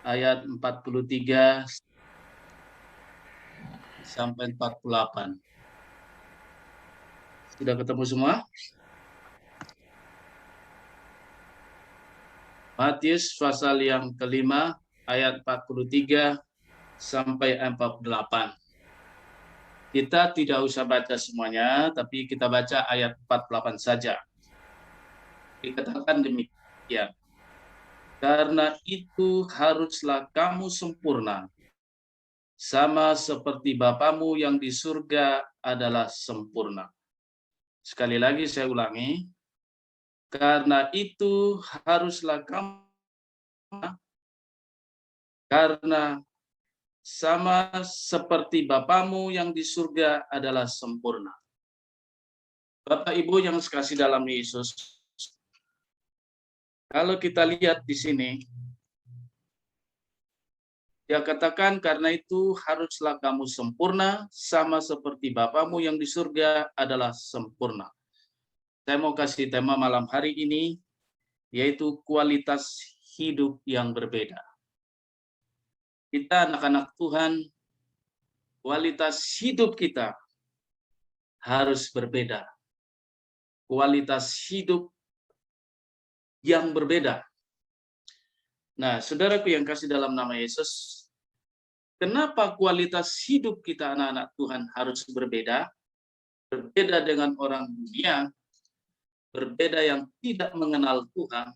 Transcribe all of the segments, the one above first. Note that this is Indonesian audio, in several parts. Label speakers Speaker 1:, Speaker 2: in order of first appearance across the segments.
Speaker 1: ayat 43 sampai 48. Sudah ketemu semua? Matius pasal yang kelima, ayat 43 sampai 48. Kita tidak usah baca semuanya, tapi kita baca ayat 48 saja. Dikatakan demikian. Karena itu haruslah kamu sempurna, sama seperti Bapamu yang di surga adalah sempurna. Sekali lagi saya ulangi. Karena itu haruslah kamu, karena sama seperti Bapamu yang di surga adalah sempurna. Bapak Ibu yang sekasih dalam Yesus, kalau kita lihat di sini, dia katakan karena itu haruslah kamu sempurna, sama seperti Bapamu yang di surga adalah sempurna. Saya mau kasih tema malam hari ini, yaitu kualitas hidup yang berbeda. Kita anak-anak Tuhan, kualitas hidup kita harus berbeda. Kualitas hidup yang berbeda. Nah, saudaraku yang kasih dalam nama Yesus, kenapa kualitas hidup kita anak-anak Tuhan harus berbeda? Berbeda dengan orang dunia, berbeda yang tidak mengenal Tuhan,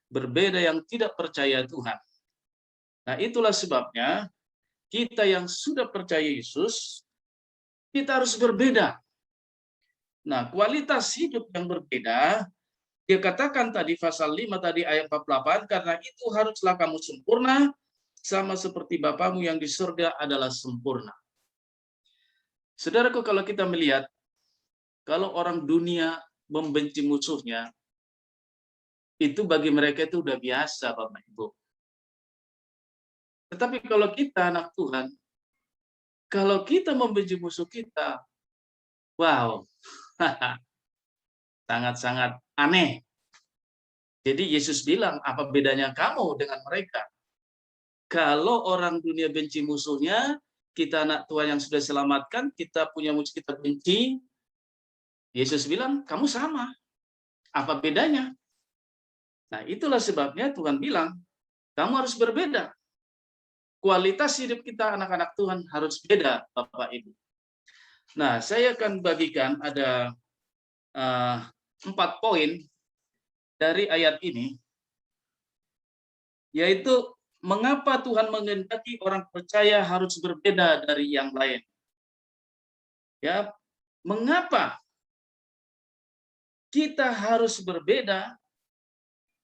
Speaker 1: berbeda yang tidak percaya Tuhan. Nah, itulah sebabnya kita yang sudah percaya Yesus, kita harus berbeda. Nah, kualitas hidup yang berbeda, dia katakan tadi pasal 5 tadi ayat 48, karena itu haruslah kamu sempurna, sama seperti Bapamu yang di surga adalah sempurna. Saudaraku, kalau kita melihat, kalau orang dunia membenci musuhnya, itu bagi mereka itu udah biasa, Bapak Ibu. Tetapi kalau kita anak Tuhan, kalau kita membenci musuh kita, wow, sangat-sangat aneh. Jadi Yesus bilang, apa bedanya kamu dengan mereka? Kalau orang dunia benci musuhnya, kita anak Tuhan yang sudah selamatkan, kita punya musuh kita benci, Yesus bilang, kamu sama. Apa bedanya? Nah, itulah sebabnya Tuhan bilang, kamu harus berbeda. Kualitas hidup kita anak-anak Tuhan harus beda, Bapak Ibu. Nah, saya akan bagikan ada 4 poin dari ayat ini, yaitu mengapa Tuhan menghendaki orang percaya harus berbeda dari yang lain. Ya, mengapa kita harus berbeda,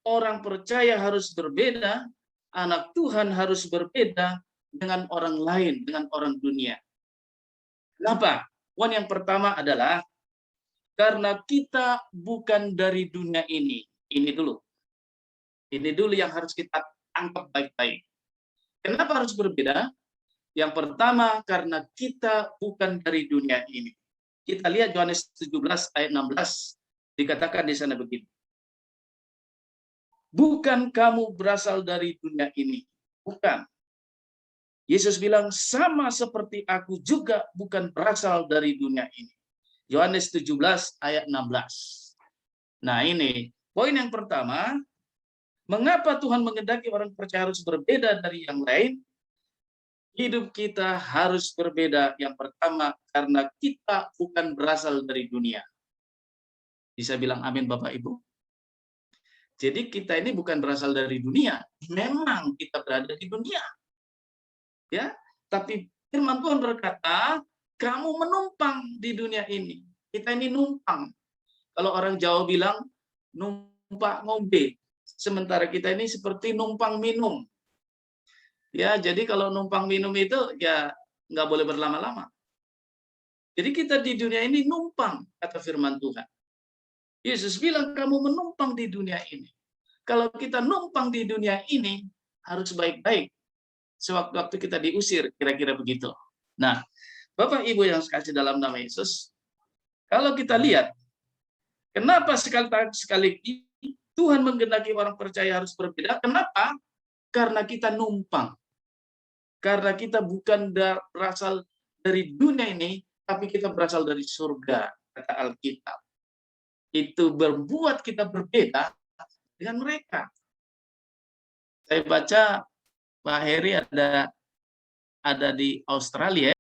Speaker 1: orang percaya harus berbeda, anak Tuhan harus berbeda dengan orang lain, dengan orang dunia. Kenapa? Poin yang pertama adalah karena kita bukan dari dunia ini. Ini dulu. Ini dulu yang harus kita tangkap baik-baik. Kenapa harus berbeda? Yang pertama, karena kita bukan dari dunia ini. Kita lihat Yohanes 17 ayat 16, dikatakan di sana begini. Bukan kamu berasal dari dunia ini. Bukan. Yesus bilang, sama seperti aku juga bukan berasal dari dunia ini. Yohanes 17 ayat 16. Nah ini, poin yang pertama, mengapa Tuhan menghendaki orang percaya harus berbeda dari yang lain? Hidup kita harus berbeda. Yang pertama, karena kita bukan berasal dari dunia. Bisa bilang amin Bapak Ibu? Jadi kita ini bukan berasal dari dunia. Memang kita berada di dunia. Ya, tapi firman Tuhan berkata, kamu menumpang di dunia ini. Kita ini numpang. Kalau orang Jawa bilang, numpak ngombe. Sementara kita ini seperti numpang minum. Ya, jadi kalau numpang minum itu ya nggak boleh berlama-lama. Jadi kita di dunia ini numpang, kata firman Tuhan. Yesus bilang kamu menumpang di dunia ini. Kalau kita numpang di dunia ini, harus baik-baik. Sewaktu-waktu kita diusir, kira-kira begitu. Nah, Bapak Ibu yang sekasih dalam nama Yesus, kalau kita lihat, kenapa sekali Tuhan menghendaki orang percaya harus berbeda? Kenapa? karena kita numpang. Karena kita bukan berasal dari dunia ini, tapi kita berasal dari surga, kata Alkitab. Itu membuat kita berbeda dengan mereka. Saya baca Pak Heri ada di Australia,